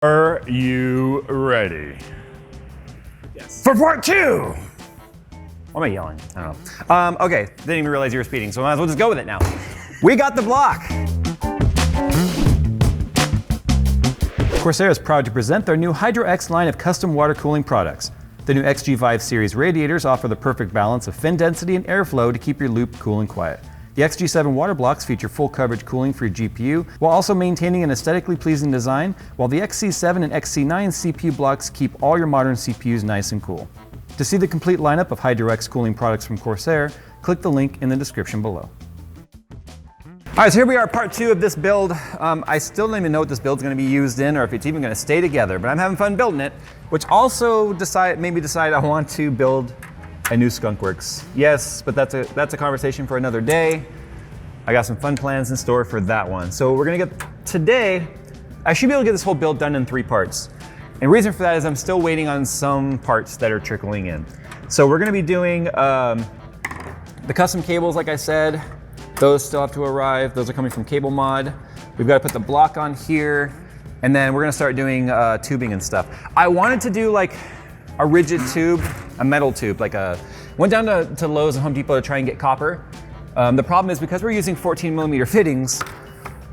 Are you ready? Yes. For part 2! Why am I yelling? I don't know. Okay, didn't even realize you were speeding, so I might as well just go with it now. We got the block! Corsair is proud to present their new Hydro X line of custom water cooling products. The new XG5 series radiators offer the perfect balance of fin density and airflow to keep your loop cool and quiet. The XG7 water blocks feature full coverage cooling for your GPU, while also maintaining an aesthetically pleasing design, while the XC7 and XC9 CPU blocks keep all your modern CPUs nice and cool. To see the complete lineup of Hydro X cooling products from Corsair, click the link in the description below. All right, so here we are, part 2 of this build. I still don't even know what this build's gonna be used in or if it's even gonna stay together, but I'm having fun building it, which also made me decide I want to build a new skunkworks. Yes, but that's a conversation for another day. I got some fun plans in store for that one. So we're gonna today, I should be able to get this whole build done in 3 parts. And the reason for that is I'm still waiting on some parts that are trickling in. So we're gonna be doing the custom cables, like I said. Those still have to arrive. Those are coming from Cable Mod. We've got to put the block on here, and then we're gonna start doing tubing and stuff. I wanted to do like a rigid tube, a metal tube, went down to Lowe's and Home Depot to try and get copper. The problem is because we're using 14mm fittings,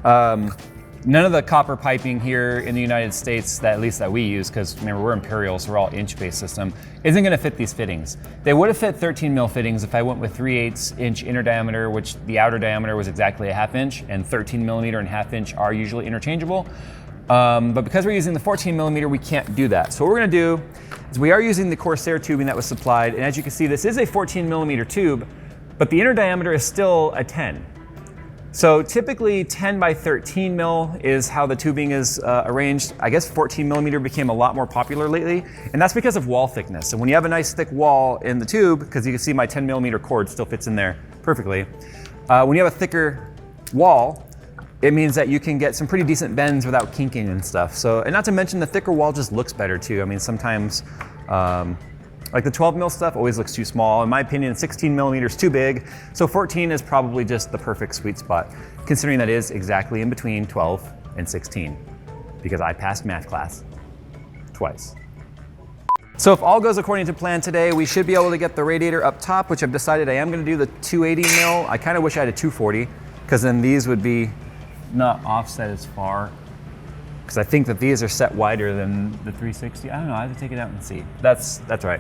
none of the copper piping here in the United States, at least that we use, because remember we're Imperial, so we're all inch-based system, isn't gonna fit these fittings. They would have fit 13mm fittings if I went with 3/8 inch inner diameter, which the outer diameter was exactly a 1/2 inch, and 13mm and 1/2 inch are usually interchangeable. But because we're using the 14mm, we can't do that. So what we're gonna do is we are using the Corsair tubing that was supplied, and as you can see, this is a 14mm tube, but the inner diameter is still a 10. So typically 10 by 13 mil is how the tubing is arranged. I guess 14mm became a lot more popular lately, and that's because of wall thickness. And when you have a nice thick wall in the tube, because you can see my 10mm cord still fits in there perfectly, when you have a thicker wall, it means that you can get some pretty decent bends without kinking and stuff. So, and not to mention the thicker wall just looks better too. I mean, sometimes, like the 12mm stuff always looks too small. In my opinion, 16mm is too big. So 14 is probably just the perfect sweet spot, considering that is exactly in between 12 and 16, because I passed math class twice. So if all goes according to plan today, we should be able to get the radiator up top, which I've decided I am gonna do the 280mm. I kind of wish I had a 240, because then these would be not offset as far, because I think that these are set wider than the 360. I don't know, I have to take it out and see. That's right.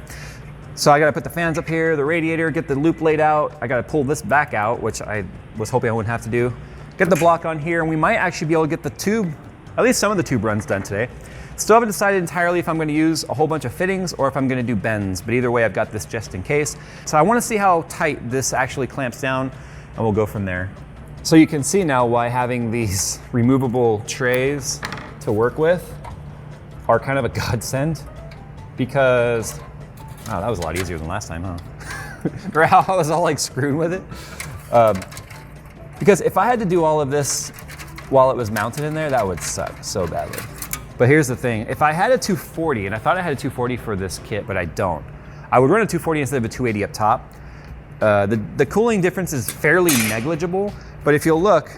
So I gotta put the fans up here, the radiator, get the loop laid out. I gotta pull this back out, which I was hoping I wouldn't have to do. Get the block on here, and we might actually be able to get the tube, at least some of the tube runs done today. Still haven't decided entirely if I'm gonna use a whole bunch of fittings or if I'm gonna do bends, but either way I've got this just in case. So I wanna see how tight this actually clamps down, and we'll go from there. So you can see now why having these removable trays to work with are kind of a godsend, because, wow, that was a lot easier than last time, huh? Or how I was all like screwed with it. Because if I had to do all of this while it was mounted in there, that would suck so badly. But here's the thing, if I had a 240, and I thought I had a 240 for this kit, but I don't, I would run a 240 instead of a 280 up top. The cooling difference is fairly negligible, but if you'll look,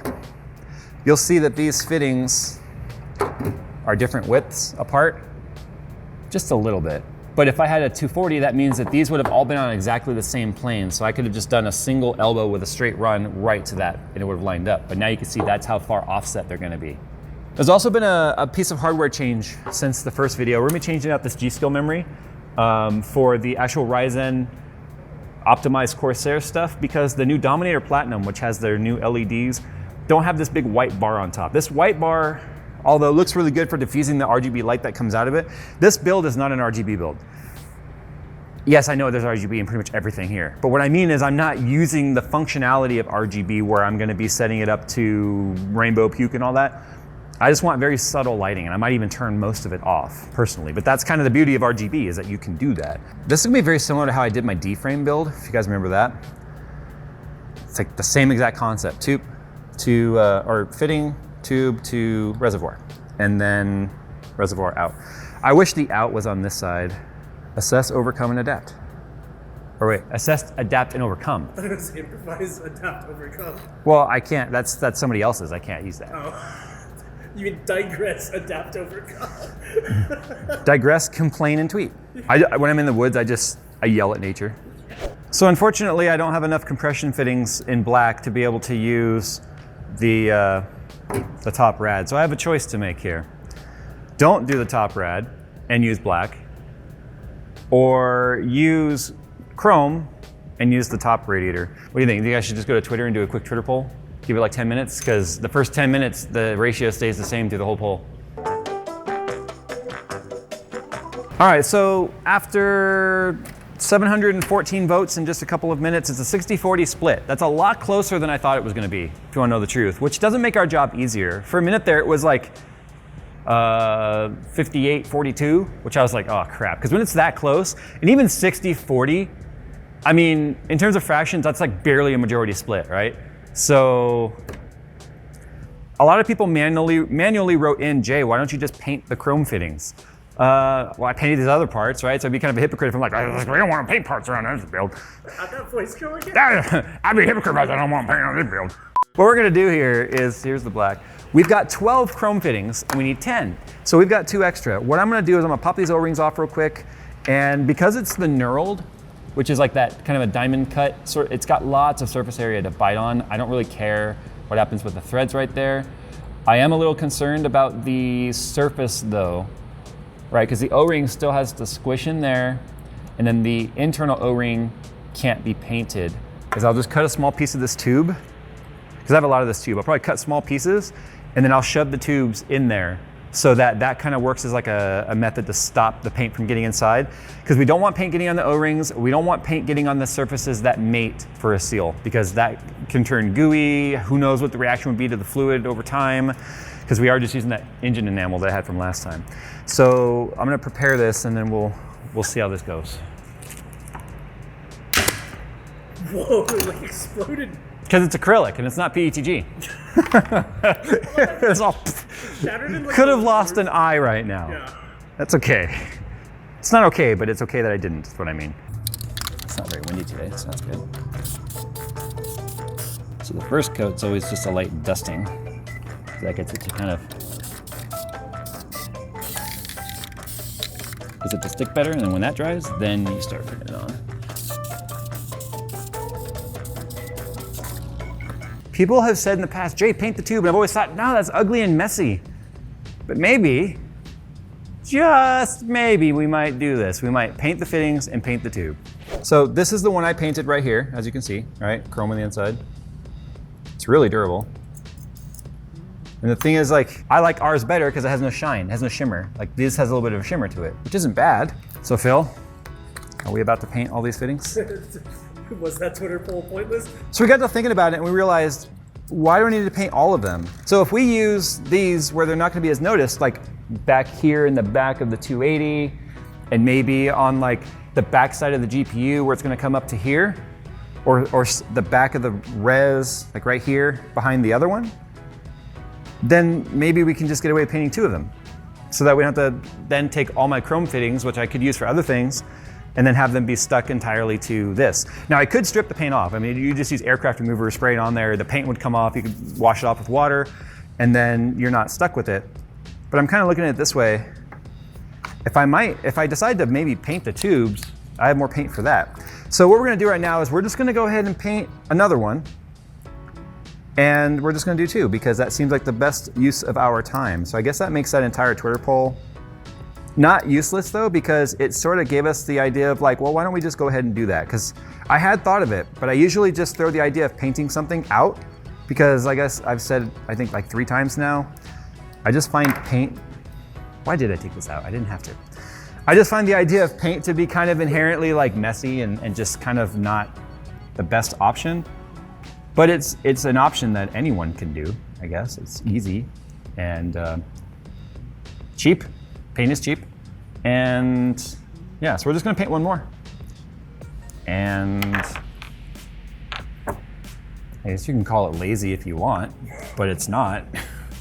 you'll see that these fittings are different widths apart, just a little bit. But if I had a 240, that means that these would have all been on exactly the same plane, so I could have just done a single elbow with a straight run right to that, and it would have lined up. But now you can see that's how far offset they're gonna be. There's also been a piece of hardware change since the first video. We're gonna be changing out this G-Skill memory for the actual Ryzen optimized Corsair stuff, because the new Dominator Platinum, which has their new LEDs, don't have this big white bar on top. This white bar, although it looks really good for diffusing the RGB light that comes out of it, this build is not an RGB build. Yes, I know there's RGB in pretty much everything here, but what I mean is I'm not using the functionality of RGB where I'm gonna be setting it up to rainbow puke and all that. I just want very subtle lighting, and I might even turn most of it off personally, but that's kind of the beauty of RGB, is that you can do that. This is gonna be very similar to how I did my D-frame build, if you guys remember that. It's like the same exact concept, tube to, or fitting, tube to reservoir, and then reservoir out. I wish the out was on this side. Assess, overcome, and adapt. Or wait, assess, adapt, and overcome. I thought it was improvise, adapt, overcome. Well, I can't, that's somebody else's, I can't use that. Oh. You mean digress, adapt, overcome. Digress, complain, and tweet. When I'm in the woods, I yell at nature. So unfortunately, I don't have enough compression fittings in black to be able to use the top rad. So I have a choice to make here. Don't do the top rad and use black, or use chrome and use the top radiator. What do you think? You think I should just go to Twitter and do a quick Twitter poll? Give it like 10 minutes? Because the first 10 minutes, the ratio stays the same through the whole poll. All right, so after 714 votes in just a couple of minutes, it's a 60-40 split. That's a lot closer than I thought it was gonna be, if you wanna know the truth, which doesn't make our job easier. For a minute there, it was like 58-42, which I was like, oh crap. Because when it's that close, and even 60-40, I mean, in terms of fractions, that's like barely a majority split, right? So a lot of people manually wrote in, Jay, why don't you just paint the chrome fittings? Well, I painted these other parts, right? So I'd be kind of a hypocrite if I'm like, we don't want to paint parts around this build. How'd that voice go again? I'd be a hypocrite if I don't want to paint on this build. What we're gonna do here is, here's the black. We've got 12 chrome fittings and we need 10. So we've got 2 extra. What I'm gonna do is I'm gonna pop these O-rings off real quick. And because it's the knurled, which is like that kind of a diamond cut, it's got lots of surface area to bite on. I don't really care what happens with the threads right there. I am a little concerned about the surface though, right? Because the O-ring still has to squish in there, and then the internal O-ring can't be painted. Because I'll just cut a small piece of this tube, because I have a lot of this tube. I'll probably cut small pieces, and then I'll shove the tubes in there, so that kind of works as like a method to stop the paint from getting inside. Because we don't want paint getting on the O-rings, we don't want paint getting on the surfaces that mate for a seal, because that can turn gooey. Who knows what the reaction would be to the fluid over time, because we are just using that engine enamel that I had from last time. So I'm gonna prepare this and then we'll see how this goes. Whoa, it like exploded. Because it's acrylic and it's not PETG. It's all, Like could have lost an eye right now. Yeah. That's okay. It's not okay, but it's okay that I didn't, is what I mean. It's not very windy today, so that's good. So the first coat's always just a light dusting. That gets it to kind of, gets it to stick better, and then when that dries, then you start putting it on. People have said in the past, Jay, paint the tube, and I've always thought, no, that's ugly and messy. But maybe, just maybe, we might do this. We might paint the fittings and paint the tube. So this is the one I painted right here, as you can see, right? Chrome on the inside. It's really durable. And the thing is, like, I like ours better because it has no shine, it has no shimmer. Like, this has a little bit of a shimmer to it, which isn't bad. So Phil, are we about to paint all these fittings? Was that Twitter poll pointless? So we got to thinking about it and we realized, why do I need to paint all of them? So if we use these where they're not gonna be as noticed, like back here in the back of the 280, and maybe on like the back side of the GPU where it's gonna come up to here, or the back of the res, like right here behind the other one, then maybe we can just get away with painting 2 of them. So that we don't have to then take all my chrome fittings, which I could use for other things, and then have them be stuck entirely to this. Now I could strip the paint off. I mean, you just use aircraft remover, spray it on there, the paint would come off, you could wash it off with water, and then you're not stuck with it. But I'm kind of looking at it this way. If I decide to maybe paint the tubes, I have more paint for that. So what we're gonna do right now is we're just gonna go ahead and paint another one, and we're just gonna do 2 because that seems like the best use of our time. So I guess that makes that entire Twitter poll not useless though, because it sort of gave us the idea of like, well, why don't we just go ahead and do that? Because I had thought of it, but I usually just throw the idea of painting something out because I guess I've said, I think like 3 times now, I just find paint, why did I take this out? I didn't have to. I just find the idea of paint to be kind of inherently like messy and just kind of not the best option. But it's an option that anyone can do, I guess. It's easy and cheap. Paint is cheap. And yeah, so we're just gonna paint one more. And I guess you can call it lazy if you want, but it's not.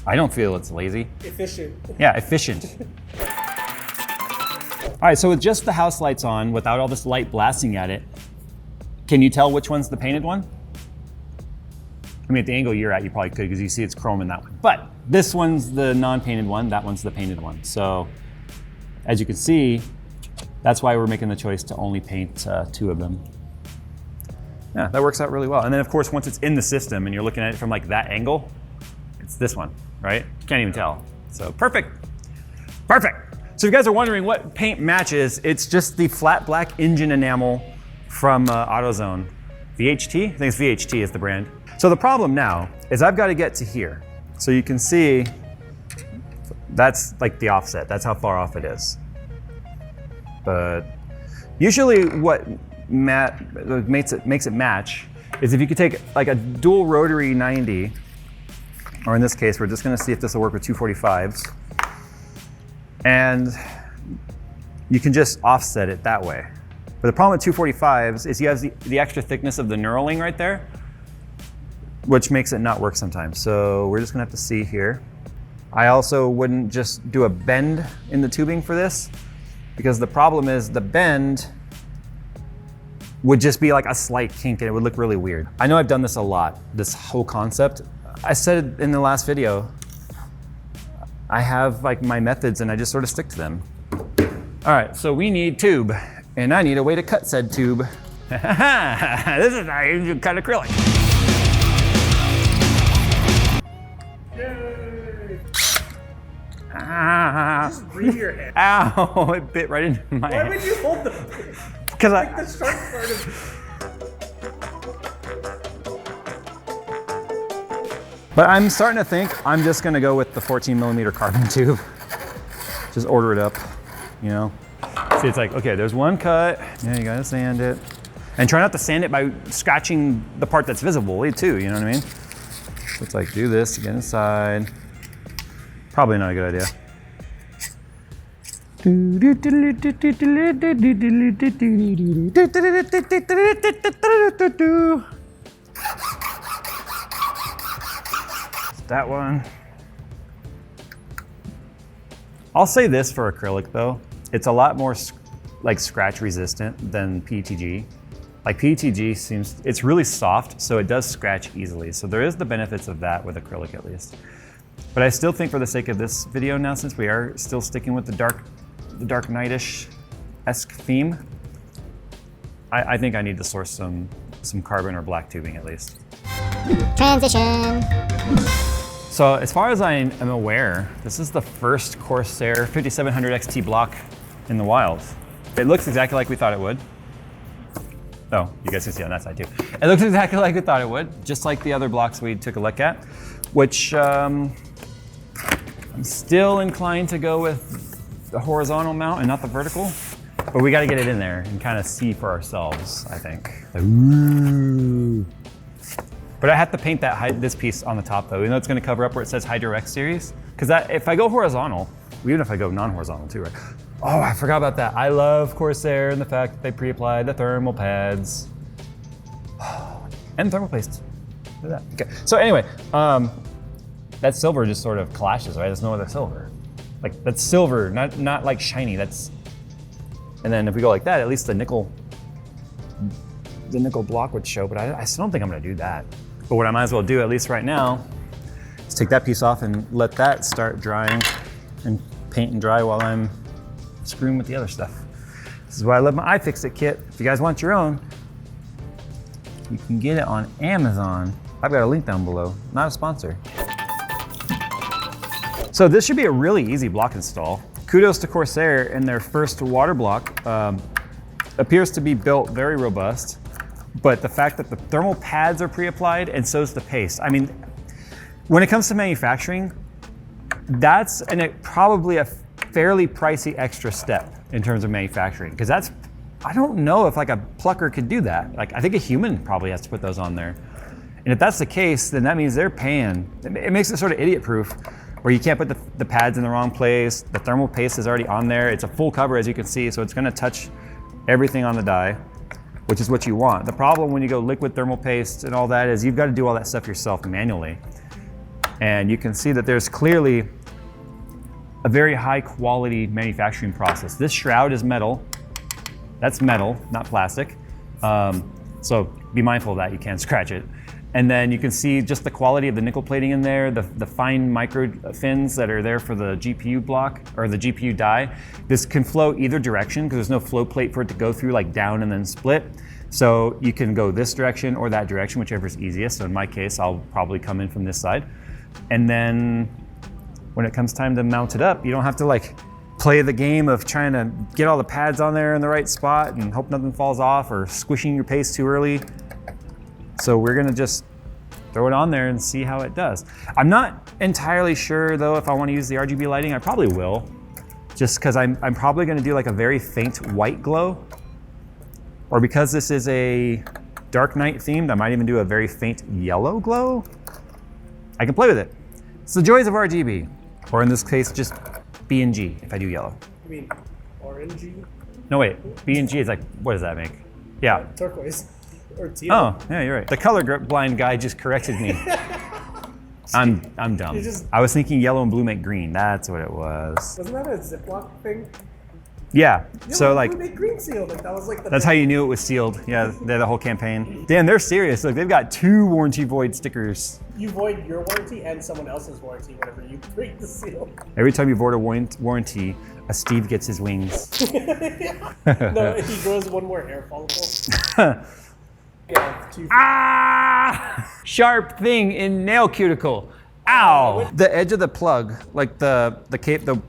I don't feel it's lazy. Efficient. Yeah, efficient. All right, so with just the house lights on, without all this light blasting at it, can you tell which one's the painted one? I mean, at the angle you're at, you probably could because you see it's chrome in that one. But this one's the non-painted one, that one's the painted one. So as you can see, that's why we're making the choice to only paint 2 of them. Yeah, that works out really well. And then of course, once it's in the system and you're looking at it from like that angle, it's this one, right? You can't even tell. So perfect, perfect. So if you guys are wondering what paint matches, it's just the flat black engine enamel from AutoZone. VHT, I think it's VHT is the brand. So the problem now is I've got to get to here. So you can see that's like the offset, that's how far off it is. But usually what makes it match is if you could take like a dual rotary 90, or in this case, we're just gonna see if this will work with 245s. And you can just offset it that way. But the problem with 245s is you have the extra thickness of the knurling right there, which makes it not work sometimes. So we're just gonna have to see here. I also wouldn't just do a bend in the tubing for this, because the problem is the bend would just be like a slight kink and it would look really weird. I know I've done this a lot, this whole concept. I said it in the last video, I have like my methods and I just sort of stick to them. All right, so we need tube, and I need a way to cut said tube. This is how you cut acrylic. Yay! Ah. Just breathe your head. Ow, it bit right into my Why hand. would you hold the... Because like the sharp part of... But I'm starting to think I'm just gonna go with the 14mm carbon tube. Just order it up, you know? See, it's like, okay, there's one cut. Yeah, you gotta sand it. And try not to sand it by scratching the part that's visible too, you know what I mean? So it's like, do this to get inside. Probably not a good idea. That one. I'll say this for acrylic though, it's a lot more like scratch resistant than PETG. Like PETG seems, it's really soft, so it does scratch easily. So there is the benefits of that with acrylic at least. But I still think for the sake of this video now, since we are still sticking with the dark night-ish-esque theme, I think I need to source some carbon or black tubing at least. Transition. So as far as I am aware, this is the first Corsair 5700 XT block in the wild. It looks exactly like we thought it would. Oh, you guys can see on that side too. It looks exactly like we thought it would, just like the other blocks we took a look at, which I'm still inclined to go with the horizontal mount and not the vertical, but we got to get it in there and kind of see for ourselves, I think. Ooh. But I have to paint this piece on the top though, even though it's going to cover up where it says Hydro X series. Because if I go horizontal, even if I go non-horizontal too, right? Oh, I forgot about that. I love Corsair and the fact that they pre-applied the thermal pads. And thermal paste. Look at that. Okay. So anyway, that silver just sort of clashes, right? There's no other silver. Like that's silver, not like shiny. And then if we go like that, at least the nickel block would show, but I still don't think I'm gonna do that. But what I might as well do, at least right now, is take that piece off and let that start drying and paint and dry while I'm screwing with the other stuff. This is why I love my iFixit kit. If you guys want your own, you can get it on Amazon. I've got a link down below, not a sponsor. So this should be a really easy block install. Kudos to Corsair and their first water block. Appears to be built very robust. But the fact that the thermal pads are pre-applied and so is the paste. I mean, when it comes to manufacturing, that's probably a fairly pricey extra step in terms of manufacturing. Because I don't know if like a plucker could do that. Like I think a human probably has to put those on there. And if that's the case, then that means they're paying. It makes it sort of idiot proof where you can't put the pads in the wrong place. The thermal paste is already on there. It's a full cover as you can see, so it's gonna touch everything on the die, which is what you want. The problem when you go liquid thermal paste and all that is you've got to do all that stuff yourself manually. And you can see that there's clearly a very high quality manufacturing process. This shroud is metal. That's metal, not plastic. So be mindful of that, you can't scratch it. And then you can see just the quality of the nickel plating in there, the fine micro fins that are there for the GPU block or the GPU die. This can flow either direction because there's no flow plate for it to go through, like down and then split. So you can go this direction or that direction, whichever is easiest. So in my case, I'll probably come in from this side. And then when it comes time to mount it up, you don't have to like play the game of trying to get all the pads on there in the right spot and hope nothing falls off or squishing your paste too early. So we're gonna just throw it on there and see how it does. I'm not entirely sure though if I want to use the RGB lighting. I probably will, just because I'm probably gonna do like a very faint white glow. Or because this is a dark night themed, I might even do a very faint yellow glow. I can play with it. It's the joys of RGB, or in this case, just B and G if I do yellow. You mean orangey? No wait, B and G is like, what does that make? Yeah. Turquoise. Or teal. Oh, yeah, you're right. The color blind guy just corrected me. I'm dumb. I was thinking yellow and blue make green. That's what it was. Wasn't that a Ziploc thing? Yeah. So like, blue make green sealed. Like that was like the. That's how you knew it was sealed. Yeah, they're the whole campaign. Damn, they're serious. Look, they've got 2 warranty void stickers. You void your warranty and someone else's warranty whenever you break the seal. Every time you void a warranty, a Steve gets his wings. No, he grows one more hair follicle. Ah! Sharp thing in nail cuticle. Ow! The edge of the plug, like the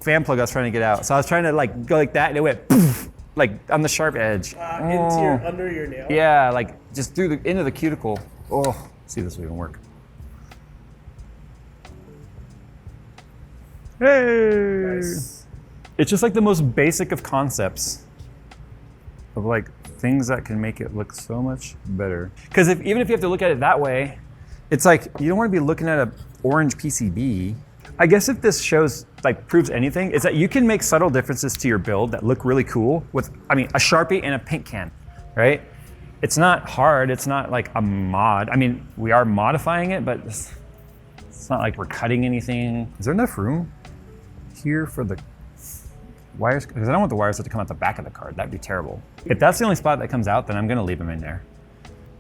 fan plug I was trying to get out. So I was trying to like go like that and it went poof, like on the sharp edge. Under your nail? Yeah, like just into the cuticle. Oh, see this will even work. Hey! Nice. It's just like the most basic of concepts of like things that can make it look so much better. Because even if you have to look at it that way, it's like you don't want to be looking at a orange PCB. I guess if this proves anything, is that you can make subtle differences to your build that look really cool with, a Sharpie and a paint can, right? It's not hard. It's not like a mod. We are modifying it, but it's not like we're cutting anything. Is there enough room here for the wires? Because I don't want the wires to come out the back of the card. That'd be terrible. If that's the only spot that comes out, then I'm gonna leave them in there.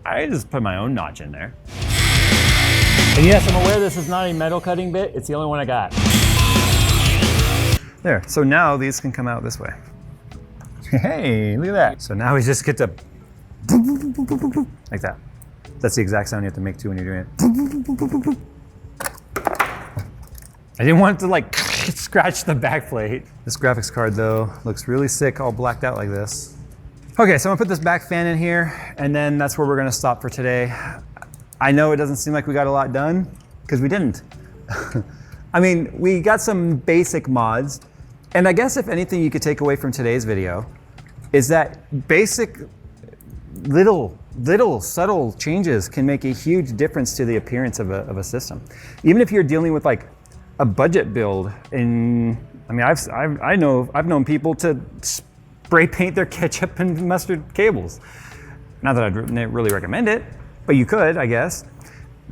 I just put my own notch in there. And yes, I'm aware this is not a metal cutting bit. It's the only one I got. There, so now these can come out this way. Hey, look at that. So now we just get to boop, boop, boop, boop, boop, boop, like that. That's the exact sound you have to make too when you're doing it. Boop, boop, boop, boop, boop, boop. I didn't want it to like scratch the backplate. This graphics card though looks really sick, all blacked out like this. Okay, so I'm gonna put this back fan in here, and then that's where we're gonna stop for today. I know it doesn't seem like we got a lot done, because we didn't. We got some basic mods, and I guess if anything you could take away from today's video is that basic little subtle changes can make a huge difference to the appearance of a system. Even if you're dealing with like a budget build, and I've known people to spray paint their ketchup and mustard cables. Not that I'd really recommend it, but you could, I guess.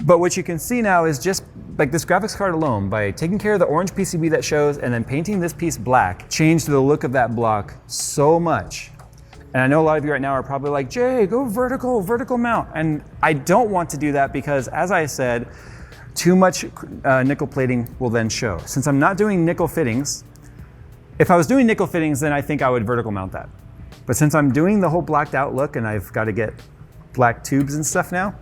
But what you can see now is just like this graphics card alone, by taking care of the orange PCB that shows and then painting this piece black, changed the look of that block so much. And I know a lot of you right now are probably like, Jay, go vertical mount. And I don't want to do that because, as I said, too much nickel plating will then show. Since I'm not doing nickel fittings, if I was doing nickel fittings, then I think I would vertical mount that. But since I'm doing the whole blacked out look and I've got to get black tubes and stuff now,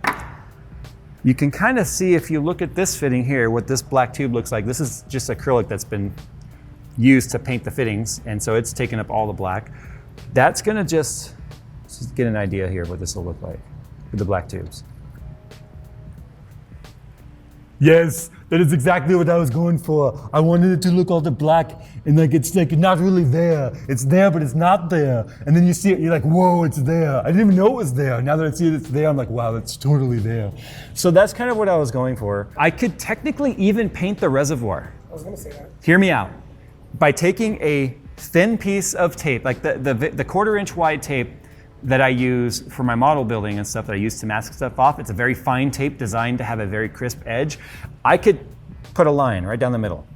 you can kind of see if you look at this fitting here, what this black tube looks like. This is just acrylic that's been used to paint the fittings, and so it's taken up all the black. That's gonna just get an idea here of what this will look like with the black tubes. Yes, that is exactly what I was going for. I wanted it to look all the black and like it's like not really there. It's there, but it's not there. And then you see it, you're like, whoa, it's there. I didn't even know it was there. Now that I see it, it's there, I'm like, wow, it's totally there. So that's kind of what I was going for. I could technically even paint the reservoir. I was gonna say that. Hear me out. By taking a thin piece of tape, like the 1/4 inch wide tape that I use for my model building and stuff that I use to mask stuff off. It's a very fine tape designed to have a very crisp edge. I could put a line right down the middle,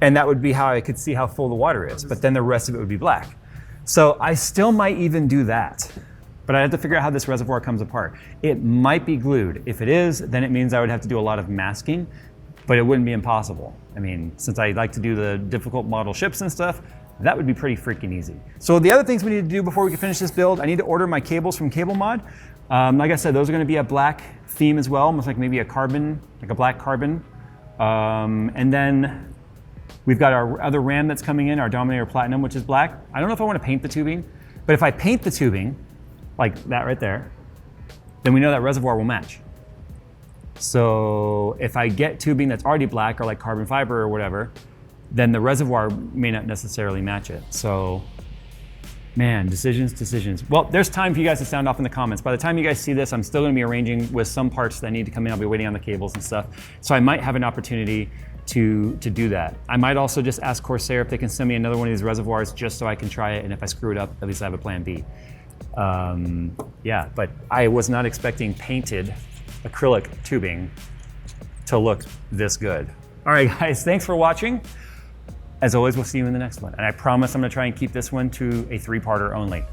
and that would be how I could see how full the water is, but then the rest of it would be black. So I still might even do that. But I have to figure out how this reservoir comes apart. It might be glued. If it is, then it means I would have to do a lot of masking, but it wouldn't be impossible. I mean, since I like to do the difficult model ships and stuff, that would be pretty freaking easy. So the other things we need to do before we can finish this build, I need to order my cables from Cable Mod. Like I said, those are gonna be a black theme as well, almost like maybe a carbon, like a black carbon. And then we've got our other RAM that's coming in, our Dominator Platinum, which is black. I don't know if I wanna paint the tubing, but if I paint the tubing, like that right there, then we know that reservoir will match. So if I get tubing that's already black or like carbon fiber or whatever, then the reservoir may not necessarily match it. So, man, decisions. Well, there's time for you guys to sound off in the comments. By the time you guys see this, I'm still gonna be arranging with some parts that need to come in. I'll be waiting on the cables and stuff. So I might have an opportunity to do that. I might also just ask Corsair if they can send me another one of these reservoirs just so I can try it, and if I screw it up, at least I have a plan B. Yeah, but I was not expecting painted acrylic tubing to look this good. All right, guys, thanks for watching. As always, we'll see you in the next one. And I promise I'm gonna try and keep this one to a 3-parter only.